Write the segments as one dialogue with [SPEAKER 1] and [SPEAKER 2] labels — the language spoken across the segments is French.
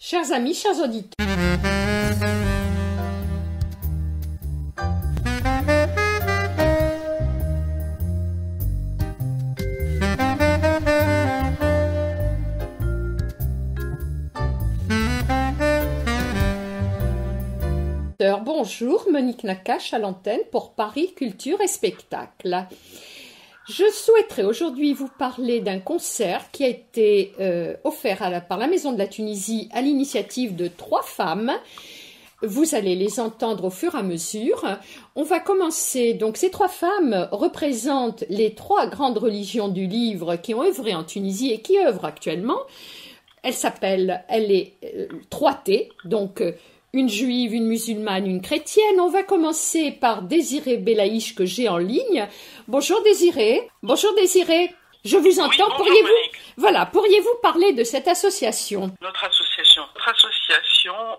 [SPEAKER 1] Chers amis, chers auditeurs. Bonjour, Monique Nakache à l'antenne pour Paris Culture et Spectacle. Je souhaiterais aujourd'hui vous parler d'un concert qui a été offert par la Maison de la Tunisie à l'initiative de 3 femmes. Vous allez les entendre au fur et à mesure. On va commencer, donc ces 3 femmes représentent les 3 grandes religions du livre qui ont œuvré en Tunisie et qui œuvrent actuellement. Elle est 3T, donc une juive, une musulmane, une chrétienne. On va commencer par Désirée Belaïch que j'ai en ligne. Bonjour Désirée. Bonjour Désirée. Je vous entends.
[SPEAKER 2] Oui,
[SPEAKER 1] Pourriez-vous parler de cette association?
[SPEAKER 2] Notre association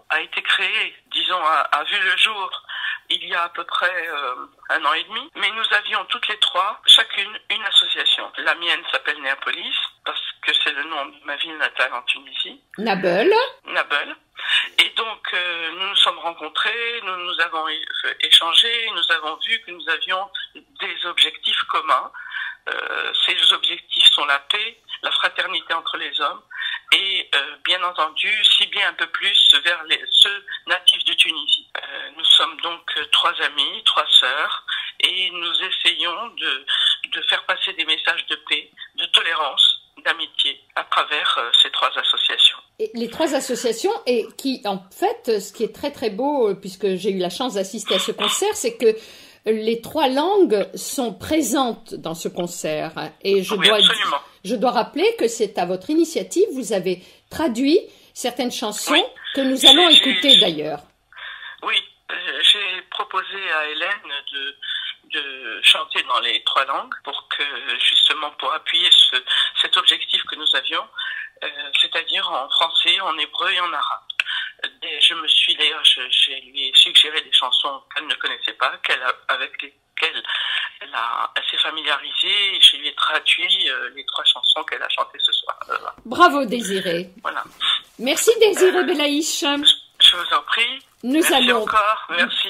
[SPEAKER 2] a été créée, disons, a vu le jour il y a à peu près 1 an et demi. Mais nous avions toutes les 3, chacune, une association. La mienne s'appelle Néapolis, parce que c'est le nom de ma ville natale en Tunisie.
[SPEAKER 1] Nabeul.
[SPEAKER 2] Et donc, nous nous sommes rencontrés, nous avons échangé, nous avons vu que nous avions des objectifs communs. Ces objectifs sont la paix, la fraternité entre les hommes et, bien entendu, cibler un peu plus vers ceux natifs de Tunisie. Nous sommes donc 3 amis, 3 sœurs, et nous essayons de faire passer des messages de paix, de tolérance, d'amitié à travers ces 3 associations.
[SPEAKER 1] Et les 3 associations, et qui, en fait, ce qui est très très beau, puisque j'ai eu la chance d'assister à ce concert, c'est que les 3 langues sont présentes dans ce concert. Et je dois rappeler que c'est à votre initiative, vous avez traduit certaines chansons que nous allons écouter d'ailleurs.
[SPEAKER 2] Oui, j'ai proposé à Hélène de chanter dans les 3 langues pour appuyer cet objectif que nous avions, c'est-à-dire en français, en hébreu et en arabe. Je lui ai suggéré des chansons qu'elle ne connaissait pas, avec lesquelles elle s'est familiarisée, et je lui ai traduit les 3 chansons qu'elle a chantées ce soir.
[SPEAKER 1] Bravo Désirée.
[SPEAKER 2] Voilà.
[SPEAKER 1] Merci Désirée Belaïch.
[SPEAKER 2] Je vous en prie. Merci encore. Merci.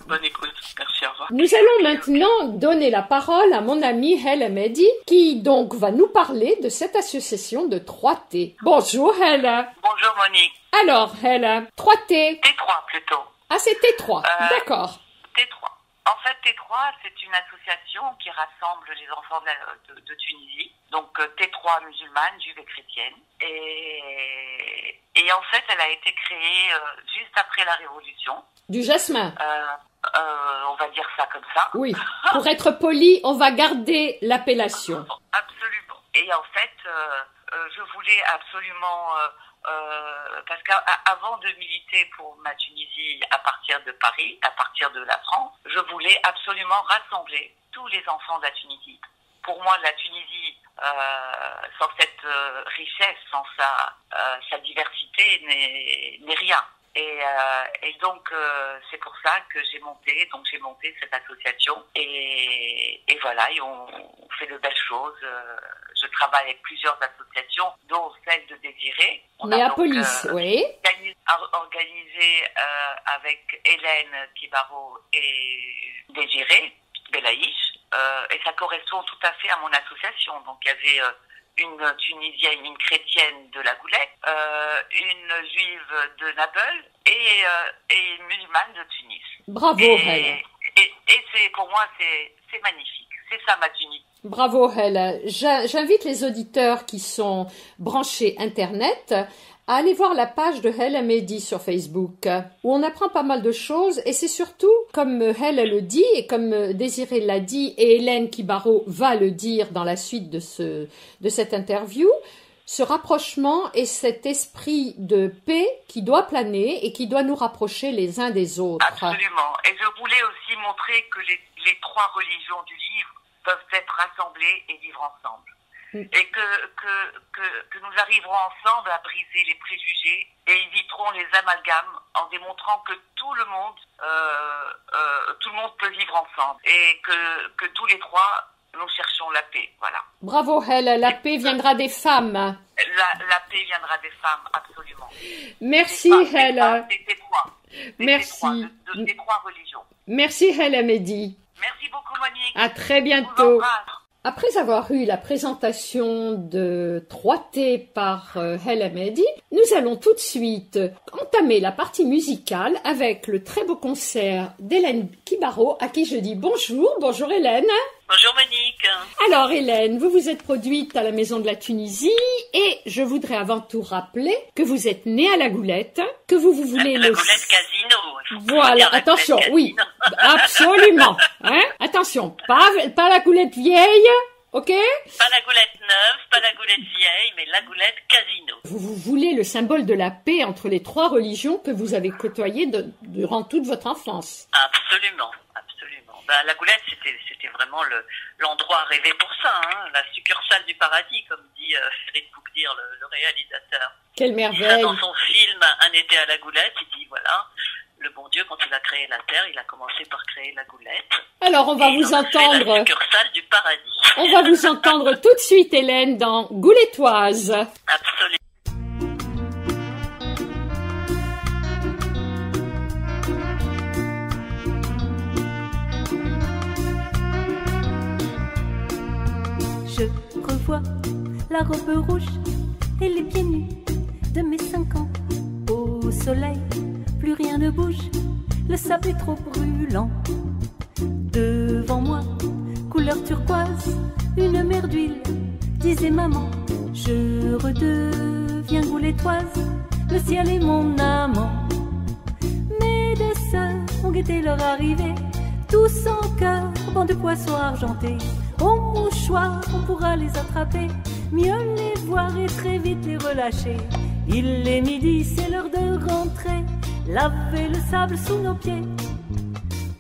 [SPEAKER 2] Bonne écoute. Merci, au revoir.
[SPEAKER 1] Nous allons maintenant donner la parole à mon amie Helle Mehdi, qui donc va nous parler de cette association de 3T. Bonjour Helle.
[SPEAKER 3] Bonjour Monique.
[SPEAKER 1] Alors Helle, 3T.
[SPEAKER 3] T3 plutôt.
[SPEAKER 1] Ah, c'est T3, d'accord.
[SPEAKER 3] T3. En fait, T3, c'est une association qui rassemble les enfants de Tunisie. Donc T3 musulmanes, juives et chrétiennes. Et en fait, elle a été créée juste après la Révolution.
[SPEAKER 1] Du jasmin.
[SPEAKER 3] On va dire ça comme ça.
[SPEAKER 1] Oui, pour être poli, on va garder l'appellation.
[SPEAKER 3] Absolument. Et en fait, je voulais absolument, parce qu'avant de militer pour ma Tunisie à partir de Paris, à partir de la France, je voulais absolument rassembler tous les enfants de la Tunisie. Pour moi, la Tunisie, sans cette richesse, sans sa diversité, n'est rien. Et donc c'est pour ça que j'ai monté cette association et voilà, et on fait de belles choses. Je travaille avec plusieurs associations, dont celle de Désirée.
[SPEAKER 1] Néapolis, oui.
[SPEAKER 3] Organisé avec Hélène Kibaro et Désirée Belaïch, et ça correspond tout à fait à mon association. Donc il y avait une Tunisienne, une chrétienne de la Goulette, une juive de Nabeul et une musulmane de Tunis.
[SPEAKER 1] Bravo, Helle.
[SPEAKER 3] Et pour moi, c'est magnifique. C'est ça ma Tunisie.
[SPEAKER 1] Bravo, Helle. J'invite les auditeurs qui sont branchés Internet à aller voir la page de Helle Mehdi sur Facebook, où on apprend pas mal de choses, et c'est surtout, comme Helle le dit, et comme Désirée l'a dit, et Hélène Kibaro va le dire dans la suite de cette interview, ce rapprochement et cet esprit de paix qui doit planer et qui doit nous rapprocher les uns des autres.
[SPEAKER 3] Absolument. Et je voulais aussi montrer que les 3 religions du livre peuvent être rassemblées et vivre ensemble. Et que nous arriverons ensemble à briser les préjugés et éviterons les amalgames en démontrant que tout le monde peut vivre ensemble et que tous les 3 nous cherchons la paix. Voilà.
[SPEAKER 1] Bravo Helle, la paix viendra des femmes.
[SPEAKER 3] La paix viendra des femmes, absolument.
[SPEAKER 1] Merci, Helle.
[SPEAKER 3] Des trois.
[SPEAKER 1] Merci.
[SPEAKER 3] Des trois religions.
[SPEAKER 1] Merci, Helle Mehdi.
[SPEAKER 3] Merci beaucoup, Monique.
[SPEAKER 1] À très
[SPEAKER 3] Je
[SPEAKER 1] bientôt.
[SPEAKER 3] vous embrasse.
[SPEAKER 1] Après avoir eu la présentation de 3T par Helle Mehdi, nous allons tout de suite entamer la partie musicale avec le très beau concert d'Hélène Kibaro, à qui je dis bonjour. Bonjour Hélène.
[SPEAKER 3] Bonjour, Monique.
[SPEAKER 1] Alors Hélène, vous vous êtes produite à la Maison de la Tunisie et je voudrais avant tout rappeler que vous êtes née à la Goulette, que vous voulez
[SPEAKER 3] La Goulette Casino. Il faut
[SPEAKER 1] Voilà,
[SPEAKER 3] dire la
[SPEAKER 1] attention,
[SPEAKER 3] Goulette
[SPEAKER 1] oui,
[SPEAKER 3] Casino.
[SPEAKER 1] absolument. Hein? Attention, pas la Goulette vieille, ok?
[SPEAKER 3] Pas la Goulette neuve, pas la Goulette vieille, mais la Goulette Casino.
[SPEAKER 1] Vous voulez le symbole de la paix entre les trois religions que vous avez côtoyées durant toute votre enfance.
[SPEAKER 3] Absolument, absolument. La Goulette, c'était vraiment l'endroit rêvé pour ça, hein, la succursale du paradis, comme dit Frédéric Boukdir, le réalisateur.
[SPEAKER 1] Quelle
[SPEAKER 3] Il
[SPEAKER 1] merveille.
[SPEAKER 3] dans son film Un été à la Goulette, il dit voilà, le bon Dieu, quand il a créé la terre, il a commencé par créer la Goulette.
[SPEAKER 1] Alors on va
[SPEAKER 3] Et
[SPEAKER 1] vous
[SPEAKER 3] il en a fait la
[SPEAKER 1] entendre,
[SPEAKER 3] succursale du paradis.
[SPEAKER 1] on va vous entendre tout de suite Hélène dans Goulettoise.
[SPEAKER 3] Absolument.
[SPEAKER 4] Je revois la robe rouge et les pieds nus de mes 5 ans. Au soleil, plus rien ne bouge, le sable est trop brûlant. Devant moi, couleur turquoise, une mer d'huile, disait maman. Je redeviens goulettoise, le ciel est mon amant. Mes deux sœurs ont guetté leur arrivée, tous en cœur, banc de poissons argentés. Au mouchoir, on pourra les attraper, mieux les voir et très vite les relâcher. Il est midi, c'est l'heure de rentrer, laver le sable sous nos pieds,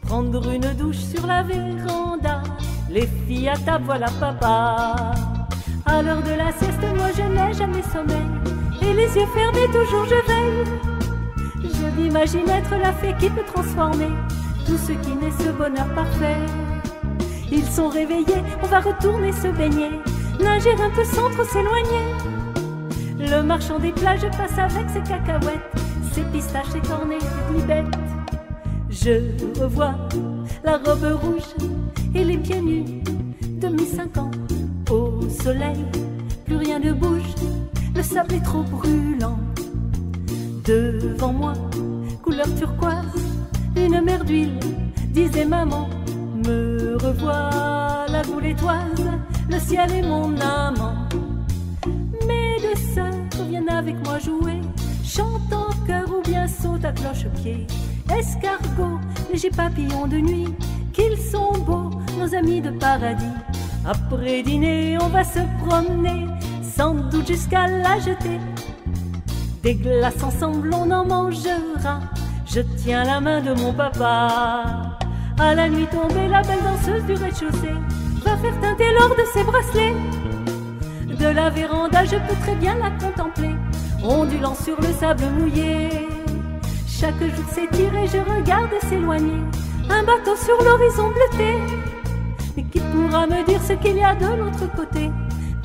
[SPEAKER 4] prendre une douche sur la véranda. Les filles à table, voilà papa. À l'heure de la sieste, moi je n'ai jamais sommeil, et les yeux fermés, toujours je veille. Je m'imagine être la fée qui peut transformer tout ce qui naît ce bonheur parfait. Ils sont réveillés, on va retourner se baigner, nager un peu sans trop s'éloigner. Le marchand des plages passe avec ses cacahuètes, ses pistaches, ses cornets, ses glibettes. Je revois la robe rouge et les pieds nus de mes 5 ans. Au soleil, plus rien ne bouge, le sable est trop brûlant. Devant moi, couleur turquoise, une mer d'huile, disait maman. Me revois la goulettoise, le ciel est mon amant. Mes deux sœurs viennent avec moi jouer, chantent en chœur ou bien sautent à cloche-pied. Escargots, légers papillons de nuit, qu'ils sont beaux, nos amis de paradis. Après dîner, on va se promener, sans doute jusqu'à la jetée. Des glaces ensemble, on en mangera. Je tiens la main de mon papa. À la nuit tombée, la belle danseuse du rez-de-chaussée va faire teinter l'or de ses bracelets. De la véranda, je peux très bien la contempler, ondulant sur le sable mouillé. Chaque jour s'étire et je regarde s'éloigner un bateau sur l'horizon bleuté. Mais qui pourra me dire ce qu'il y a de l'autre côté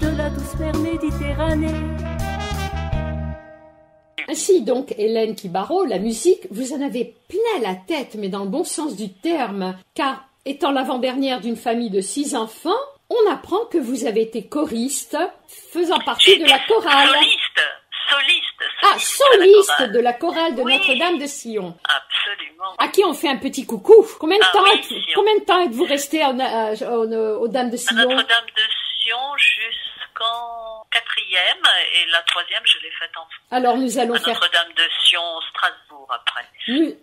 [SPEAKER 4] de la douce mer Méditerranée?
[SPEAKER 1] Ainsi donc, Hélène Kibaro, la musique, vous en avez plein la tête, mais dans le bon sens du terme, car étant l'avant-dernière d'une famille de 6 enfants, on apprend que vous avez été choriste, faisant partie de la chorale. Soliste de la chorale de
[SPEAKER 3] Oui.
[SPEAKER 1] Notre-Dame de Sion.
[SPEAKER 3] Absolument.
[SPEAKER 1] À qui on fait un petit coucou. Combien de
[SPEAKER 3] oui,
[SPEAKER 1] temps êtes-vous resté aux Dames de
[SPEAKER 3] À
[SPEAKER 1] Sion?
[SPEAKER 3] Notre-Dame de Sion jusqu'en 4e, et la 3e, je l'ai faite en
[SPEAKER 1] Alors nous allons
[SPEAKER 3] à
[SPEAKER 1] faire...
[SPEAKER 3] Notre-Dame de Sion, Strasbourg après.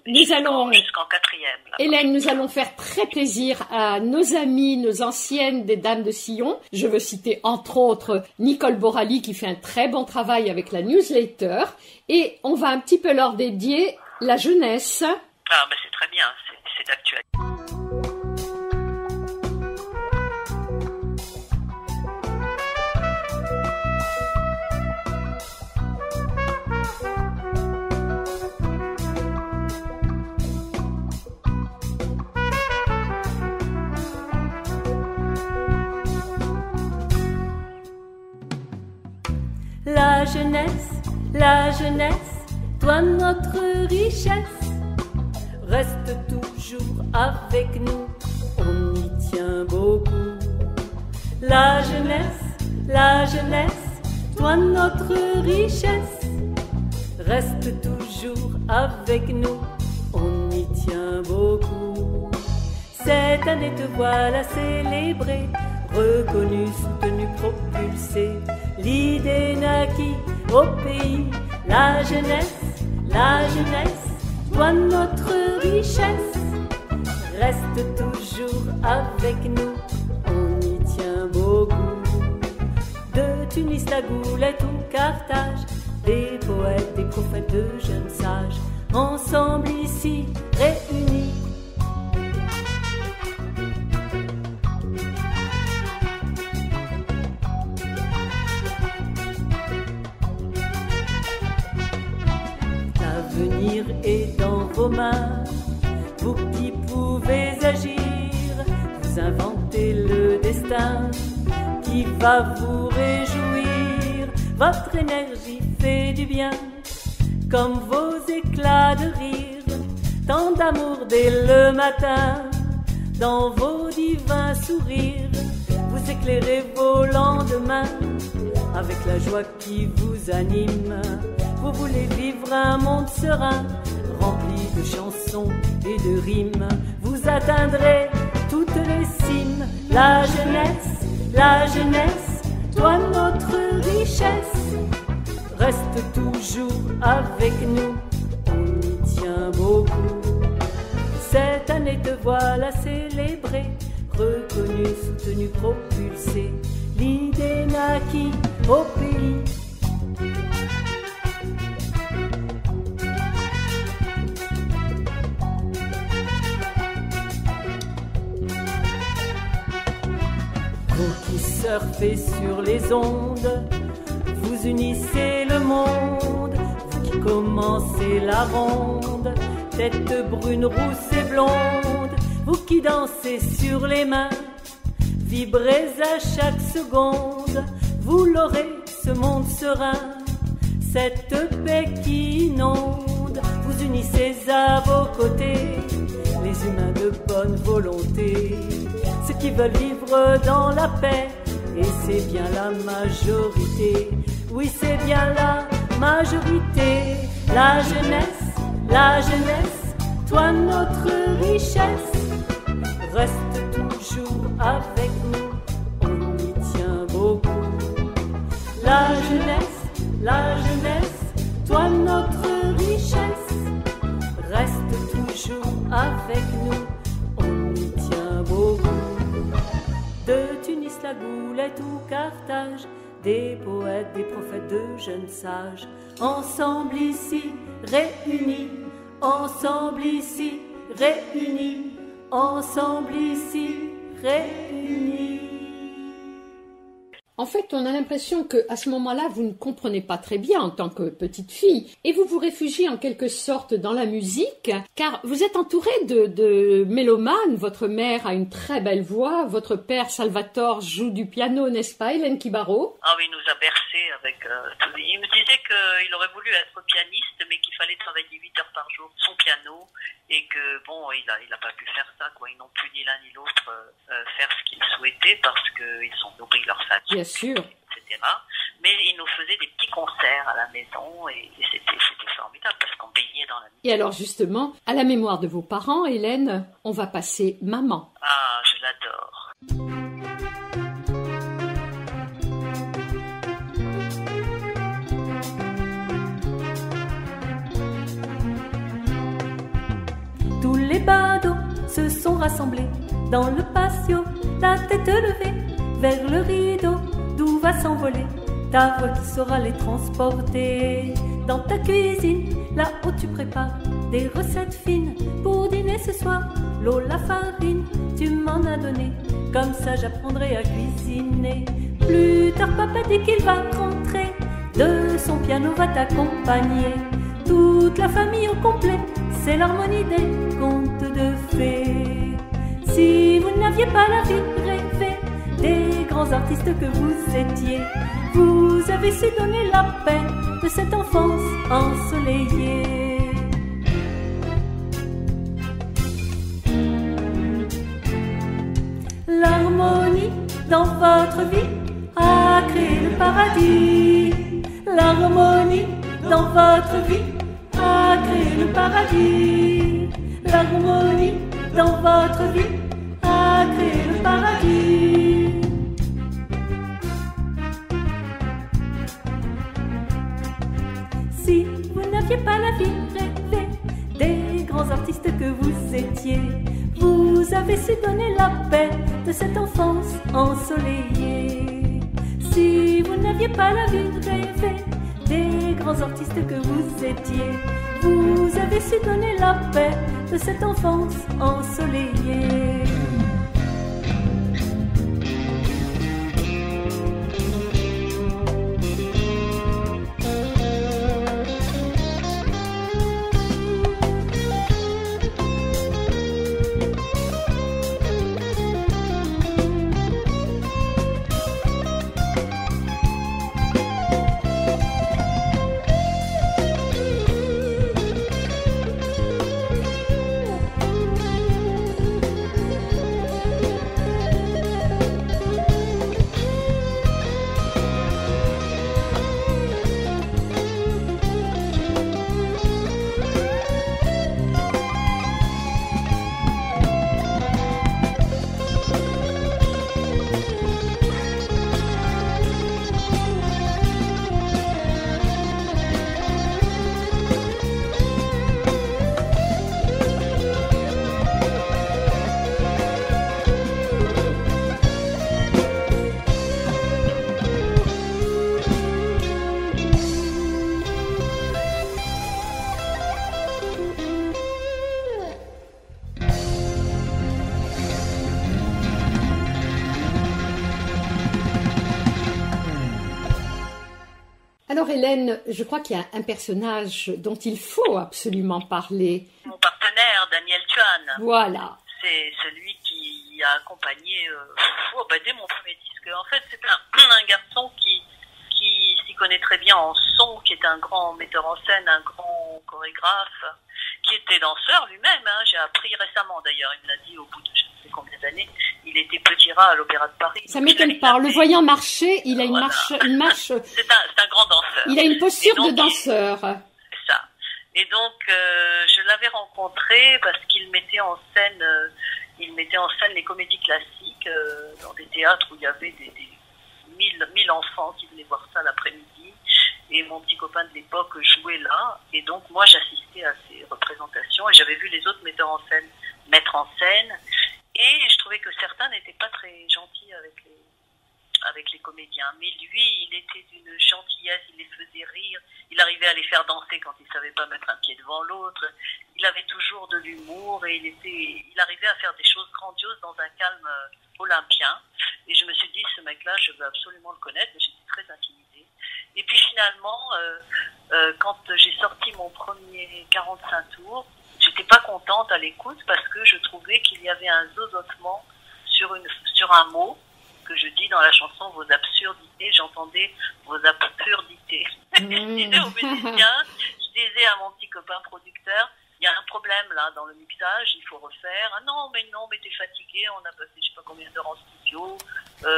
[SPEAKER 1] Nous allons...
[SPEAKER 3] Jusqu'en 4e. Là.
[SPEAKER 1] Hélène, nous allons faire très plaisir à nos amies, nos anciennes des Dames de Sion. Je veux citer entre autres Nicole Borali qui fait un très bon travail avec la newsletter. Et on va un petit peu leur dédier la jeunesse.
[SPEAKER 3] Ah, ben c'est très bien, c'est d'actualité.
[SPEAKER 4] La la jeunesse, toi notre richesse, reste toujours avec nous, on y tient beaucoup. La jeunesse, toi notre richesse, reste toujours avec nous, on y tient beaucoup. Cette année te voilà célébré, reconnu, soutenu, propulsé, l'idée naquit au pays. La jeunesse, toi notre richesse, reste toujours avec nous, on y tient beaucoup. De Tunis, la Goulette ou Carthage, des poètes, des prophètes, de jeunes sages, ensemble ici réunis. L'avenir est dans vos mains, vous qui pouvez agir, vous inventez le destin qui va vous réjouir. Votre énergie fait du bien, comme vos éclats de rire, tant d'amour dès le matin, dans vos divins sourires, vous éclairez vos lendemains, avec la joie qui vous anime. Vous voulez vivre un monde serein, rempli de chansons et de rimes, vous atteindrez toutes les cimes. La jeunesse, toi notre richesse, reste toujours avec nous, on y tient beaucoup. Cette année te voilà célébré, reconnu, soutenu, propulsé, l'idée naquit au pays. Vous qui surfez sur les ondes, vous unissez le monde. Vous qui commencez la ronde, tête brune, rousse et blonde. Vous qui dansez sur les mains, vibrez à chaque seconde. Vous l'aurez, ce monde serein, cette paix qui inonde. Vous unissez à vos côtés les humains de bonne volonté, ceux qui veulent vivre dans la paix, et c'est bien la majorité. Oui, c'est bien la majorité. La jeunesse, toi notre richesse, reste toujours avec nous, on y tient beaucoup. La jeunesse, toi notre richesse, reste toujours avec nous, on y tient beaucoup. De Tunis, la Goulette ou Carthage, des poètes, des prophètes, de jeunes sages, ensemble ici réunis, ensemble ici réunis, ensemble ici réunis.
[SPEAKER 1] En fait, on a l'impression qu'à ce moment-là, vous ne comprenez pas très bien en tant que petite fille, et vous vous réfugiez en quelque sorte dans la musique, car vous êtes entouré de mélomanes. Votre mère a une très belle voix, votre père Salvatore joue du piano, n'est-ce pas, Hélène Kibaro?
[SPEAKER 3] Ah oui, il nous a bercés avec tout. Il me disait qu'il aurait voulu être pianiste, mais qu'il fallait travailler 8 heures par jour son piano, et que bon, il a pas pu faire ça, quoi. Ils n'ont pu ni l'un ni l'autre faire ce qu'ils souhaitaient parce qu'ils ont nourri leur famille.
[SPEAKER 1] Bien sûr.
[SPEAKER 3] Etc. Mais ils nous faisaient des petits concerts à la maison et c'était formidable parce qu'on baignait dans la musique.
[SPEAKER 1] Et alors justement, à la mémoire de vos parents, Hélène, on va passer Maman.
[SPEAKER 3] Ah, je l'adore.
[SPEAKER 4] Tous les badauds se sont rassemblés dans le patio, la tête levée vers le rideau d'où va s'envoler ta voix qui saura les transporter. Dans ta cuisine, là-haut tu prépares des recettes fines pour dîner ce soir. L'eau, la farine, tu m'en as donné, comme ça j'apprendrai à cuisiner. Plus tard papa dit qu'il va rentrer, de son piano va t'accompagner. Toute la famille au complet, c'est l'harmonie des contes de fées. Si vous n'aviez pas la vie rêvée des grands artistes que vous étiez, vous avez su donner la paix de cette enfance ensoleillée. L'harmonie dans votre vie a créé le paradis. L'harmonie dans votre vie a créé le paradis. L'harmonie dans votre vie a créé le paradis. Si vous n'aviez pas la vie rêvée des grands artistes que vous étiez, vous avez su donner la paix de cette enfance ensoleillée. Si vous n'aviez pas la vie rêvée des grands artistes que vous étiez, vous avez su donner la paix de cette enfance ensoleillée.
[SPEAKER 1] Alors Hélène, je crois qu'il y a un personnage dont il faut absolument parler.
[SPEAKER 3] Mon partenaire, Daniel Tuan.
[SPEAKER 1] Voilà.
[SPEAKER 3] C'est celui qui a accompagné dès mon premier disque. En fait, c'est un garçon qui s'y connaît très bien en son, qui est un grand metteur en scène, un grand chorégraphe, qui était danseur lui-même. J'ai appris récemment d'ailleurs, il me l'a dit au bout de je ne sais combien d'années, il était petit rat à l'Opéra de Paris.
[SPEAKER 1] Ça m'étonne pas. Le voyant marcher, il a une marche.
[SPEAKER 3] C'est un grand danseur.
[SPEAKER 1] Il a une posture de danseur.
[SPEAKER 3] C'est ça. Et donc, je l'avais rencontré parce qu'il mettait en scène les comédies classiques dans des théâtres où il y avait des 1000 enfants qui venaient voir ça l'après-midi. Et mon petit copain de l'époque jouait là. Et donc, moi, j'assistais à ces représentations et j'avais vu les autres metteurs en scène mettre en scène. Et je trouvais que certains n'étaient pas très gentils avec les comédiens. Mais lui, il était d'une gentillesse, il les faisait rire. Il arrivait à les faire danser quand il savait pas mettre un pied devant l'autre. Il avait toujours de l'humour et il arrivait à faire des choses grandioses dans un calme olympien. Et je me suis dit, ce mec-là, je veux absolument le connaître, mais j'étais très intimidée. Et puis finalement, quand j'ai sorti mon premier 45 tours, j'étais pas contente à l'écoute parce que je trouvais qu'il y avait un zozotement sur un mot que je dis dans la chanson, vos absurdités. J'entendais vos absurdités. Je disais aux musiciens, je disais à mon petit copain producteur, il y a un problème là dans le mixage, il faut refaire. Ah non, mais t'es fatigué, on a passé je sais pas combien d'heures en studio,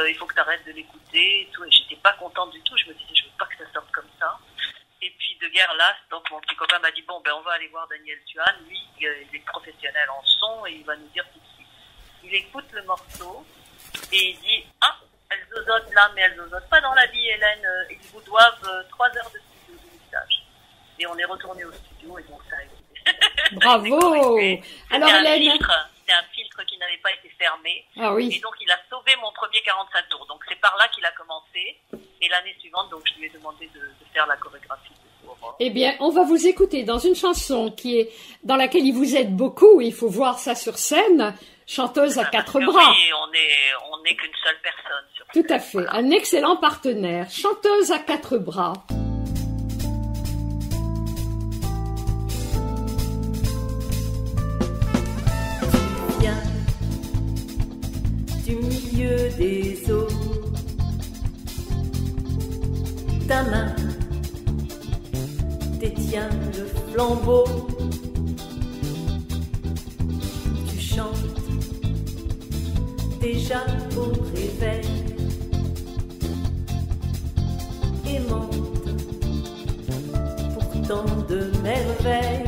[SPEAKER 3] il faut que t'arrêtes de l'écouter et tout. Et j'étais pas contente du tout, je me disais, je veux pas que ça sorte comme ça. Et puis de guerre lasse, donc mon petit copain m'a dit, bon on va aller voir Daniel Tuan, lui il est professionnel en son et il va nous dire tout de suite. Il écoute le morceau et il dit, elle zozote là, mais elle zozote pas dans la vie Hélène, ils vous doivent 3 heures de studio de mixage. Et on est retourné au studio et donc ça a été.
[SPEAKER 1] Bravo. Alors Hélène,
[SPEAKER 3] c'était un filtre qui n'avait pas été fermé.
[SPEAKER 1] Ah oui.
[SPEAKER 3] Et donc il a sauvé mon premier 45 tours. Donc c'est par là qu'il a commencé. Et l'année suivante, donc je lui ai demandé de faire la chorégraphie de tour.
[SPEAKER 1] Eh bien, on va vous écouter dans une chanson dans laquelle il vous aide beaucoup. Il faut voir ça sur scène. Chanteuse à 4 bras.
[SPEAKER 3] Oui, on n'est qu'une seule personne sur
[SPEAKER 1] scène. Tout à fait. Voilà. Un excellent partenaire. Chanteuse à 4 bras.
[SPEAKER 4] Du milieu des eaux, ta main détient le flambeau. Tu chantes déjà au réveil, aimante pourtant de merveille.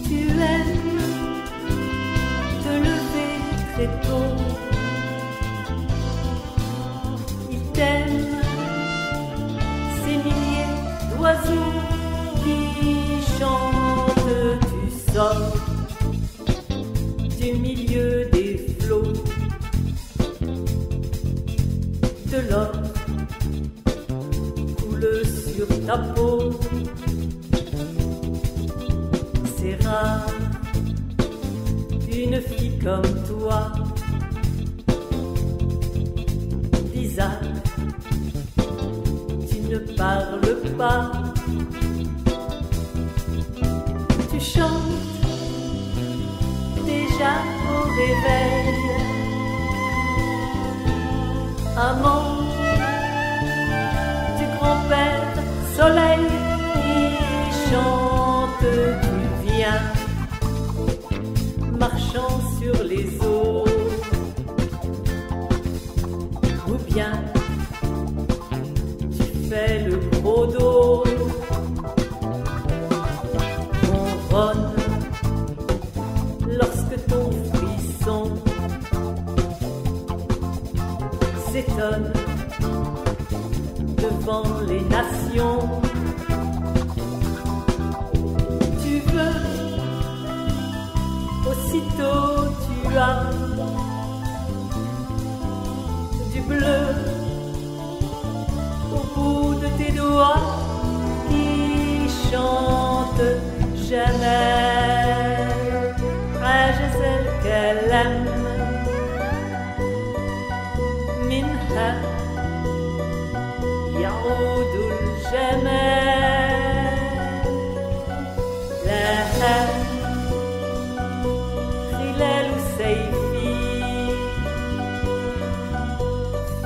[SPEAKER 4] Tu aimes te lever très tôt, il t'aime, ces milliers d'oiseaux qui chantent. Tu sors du milieu des flots, de l'or coule sur ta peau. C'est rare, une fille comme toi. Bizarre, tu ne parles pas. Tu chantes déjà au réveil, amant du grand-père soleil qui chante. Tu viens marchant sur les eaux, ou bien tu fais le gros dos. On ronne lorsque ton frisson s'étonne devant les nations. Tu veux, aussitôt tu as du bleu au bout de tes doigts qui chantent. Jamais حاجة الكلام منها يعود الجمال لها خلال سيفي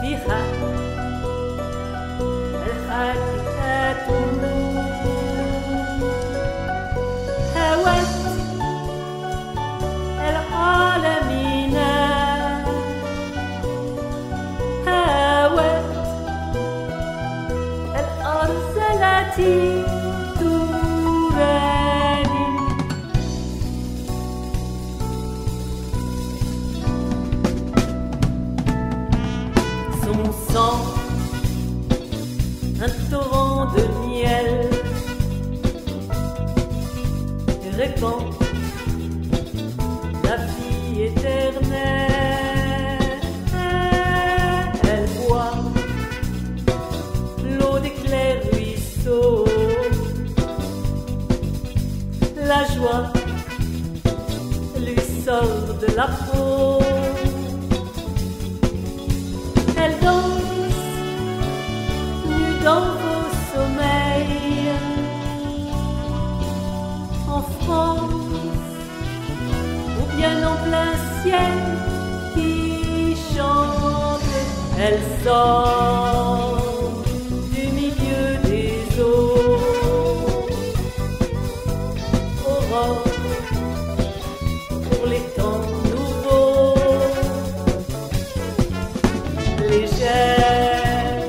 [SPEAKER 4] فيها الحادثات هوت العالمين هوت الأرض التي تراني. Son sang, un torrent de miel, répand la vie éternelle. Elle boit l'eau des clairs ruisseaux, la joie lui sort de la peau. Elle danse nue dans vos sommeils. En France ou bien en plein ciel qui chante, elle sort du milieu des eaux. Aurore pour les temps nouveaux, légère,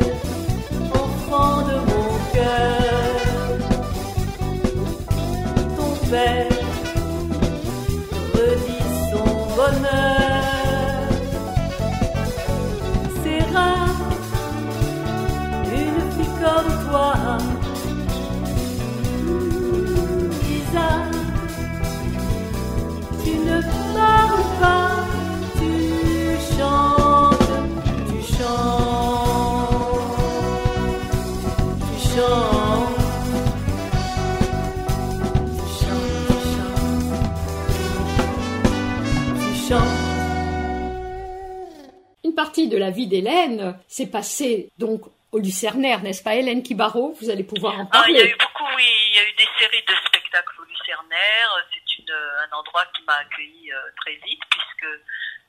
[SPEAKER 4] enfant de mon cœur. Ton père redit son bonheur. C'est rare, une fille comme toi. Lisa, tu ne parles pas, tu chantes, tu chantes, tu chantes, tu chantes, tu chantes.
[SPEAKER 1] Une partie de la vie d'Hélène s'est passée donc au Lucernaire, n'est-ce pas Hélène Kibaro? Vous allez pouvoir en parler.
[SPEAKER 3] Il y a eu beaucoup, oui, il y a eu des séries de spectacles au Lucernaire. C'est un endroit qui m'a accueilli très vite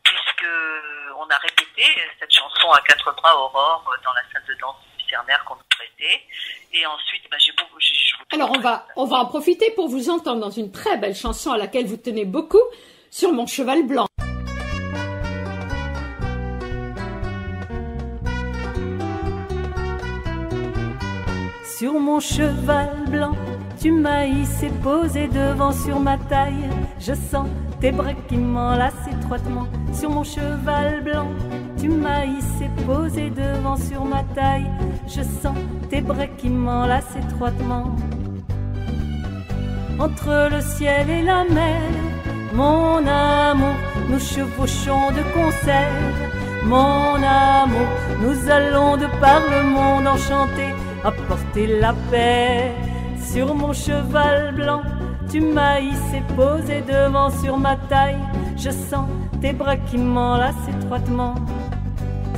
[SPEAKER 3] puisque on a a répété cette chanson à quatre bras Aurore dans la salle de danse du Cerner qu'on nous prêtait. Et ensuite,
[SPEAKER 1] Alors on va en profiter pour vous entendre dans une très belle chanson à laquelle vous tenez beaucoup, Sur mon cheval blanc.
[SPEAKER 4] Sur mon cheval blanc, tu m'as hissé posé devant sur ma taille. Je sens tes bras qui m'enlacent étroitement. Sur mon cheval blanc, tu m'as hissé posé devant sur ma taille. Je sens tes bras qui m'enlacent étroitement. Entre le ciel et la mer, mon amour, nous chevauchons de concert. Mon amour, nous allons de par le monde enchanté apporter la paix. Sur mon cheval blanc, tu m'as hissé posé devant sur ma taille. Je sens tes bras qui m'enlacent étroitement.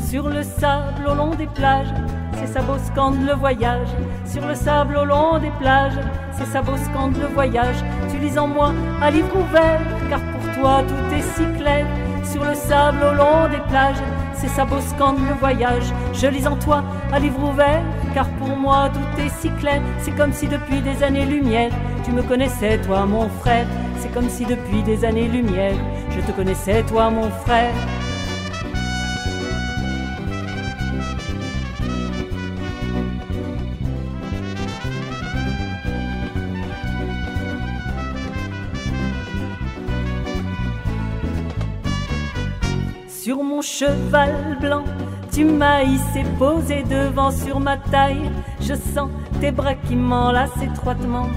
[SPEAKER 4] Sur le sable au long des plages, ses sabots scandent le voyage. Sur le sable au long des plages, ses sabots scandent le voyage. Tu lis en moi à livre ouvert, car pour toi tout est si clair. Sur le sable au long des plages, ses sabots scandent le voyage. Je lis en toi à livre ouvert, car pour moi tout est si clair. C'est comme si depuis des années-lumière, tu me connaissais toi mon frère. C'est comme si depuis des années-lumière, je te connaissais toi mon frère. Sur mon cheval blanc, tu m'as hissé posé devant sur ma taille. Je sens tes bras qui m'enlacent étroitement.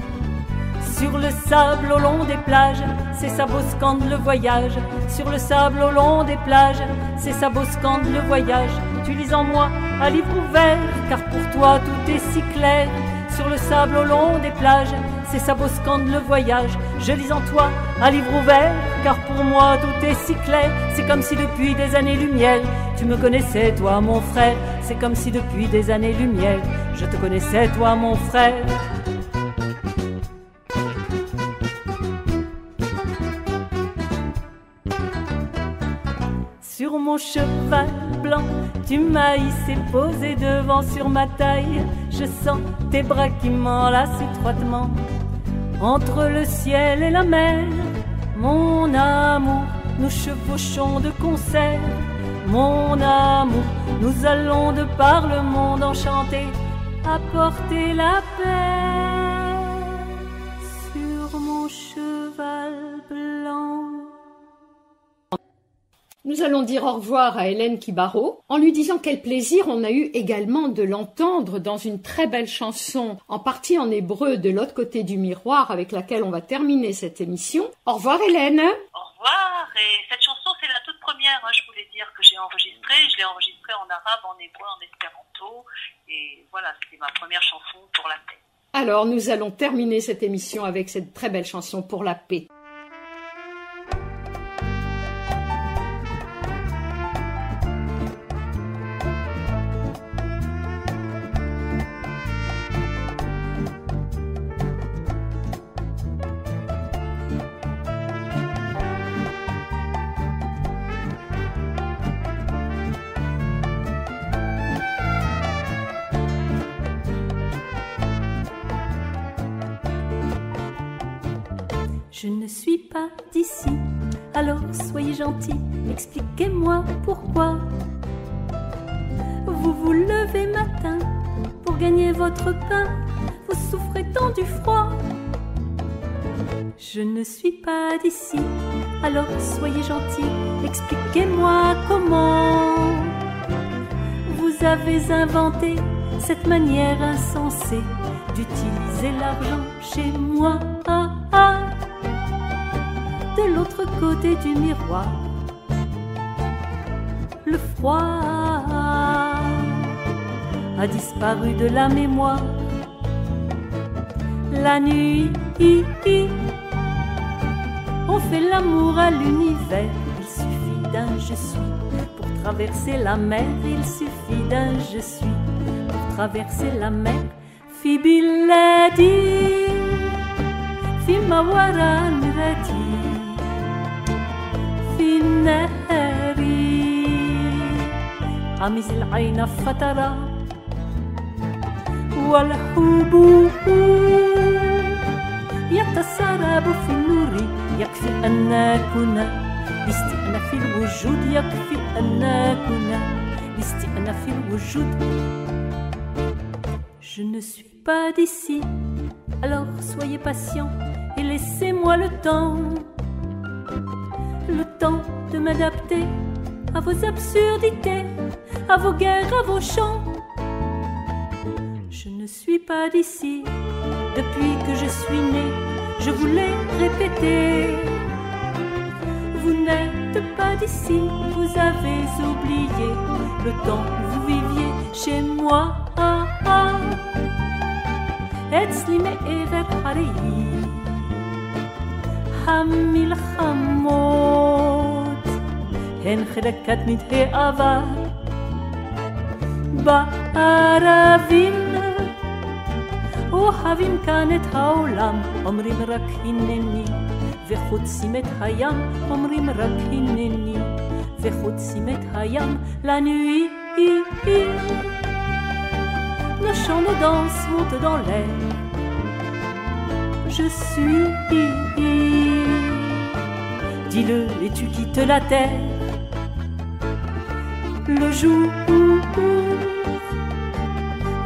[SPEAKER 4] Sur le sable au long des plages, ses sabots scandent le voyage. Sur le sable au long des plages, ses sabots scandent le voyage. Tu lis en moi à livre ouvert, car pour toi tout est si clair. Sur le sable au long des plages, ses sabots scandent le voyage. Je lis en toi à livre ouvert, car pour moi tout est si clair. C'est comme si depuis des années-lumière, tu me connaissais toi mon frère. C'est comme si depuis des années-lumière, je te connaissais toi mon frère. Sur mon cheval blanc, tu m'as hissé posé devant sur ma taille. Je sens tes bras qui m'enlacent étroitement. Entre le ciel et la mer, mon amour, nous chevauchons de concert. Mon amour, nous allons de par le monde enchanté apporter la paix. Sur mon cheval blanc.
[SPEAKER 1] Nous allons dire au revoir à Hélène Kibaro en lui disant quel plaisir on a eu également de l'entendre dans une très belle chanson, en partie en hébreu, de l'autre côté du miroir, avec laquelle on va terminer cette émission. Au revoir Hélène.
[SPEAKER 3] Au revoir. Et cette chanson, c'est la toute première, je voulais dire, que j'ai enregistrée. Je l'ai enregistrée en arabe, en hébreu, en espéranto. Et voilà, c'était ma première chanson pour la paix.
[SPEAKER 1] Alors, nous allons terminer cette émission avec cette très belle chanson pour la paix.
[SPEAKER 4] Je ne suis pas d'ici, alors soyez gentils, expliquez-moi pourquoi. Vous vous levez matin pour gagner votre pain, vous souffrez tant du froid. Je ne suis pas d'ici, alors soyez gentils, expliquez-moi comment. Vous avez inventé cette manière insensée d'utiliser l'argent chez moi. De l'autre côté du miroir, le froid a disparu de la mémoire. La nuit, on fait l'amour à l'univers. Il suffit d'un je suis pour traverser la mer. Il suffit d'un je suis pour traverser la mer. Fi billadi, fi mawara mirati. عمز العين فترى والحبوب يتسرب في النور يكفي أن كنا لاستئناف الوجود يكفي أن كنا لاستئناف الوجود. Je ne suis pas d'ici, alors soyez patient et laissez-moi le temps de m'adapter à vos absurdités, à vos guerres, à vos chants. Je ne suis pas d'ici, depuis que je suis né, je vous l'ai répété. Vous n'êtes pas d'ici, vous avez oublié le temps où vous viviez chez moi. אצלי מעבר הראי המלחמות הן חלקת נדהי עבר בערבים אוהבים כאן את העולם אומרים רק הנני וחוצים את הים אומרים רק הנני וחוצים את הים לנואי nos chants, nos danses montent dans l'air. Je suis, dis-le et tu quittes la terre. Le jour,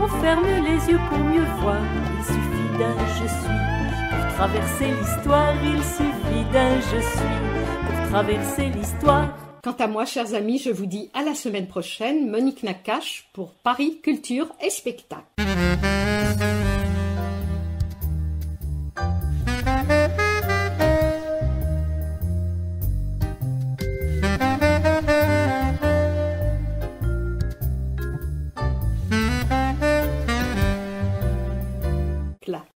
[SPEAKER 4] on ferme les yeux pour mieux voir. Il suffit d'un je suis pour traverser l'histoire. Il suffit d'un je suis pour traverser l'histoire.
[SPEAKER 1] Quant à moi, chers amis, je vous dis à la semaine prochaine. Monique Nakache pour Paris Culture et Spectacle.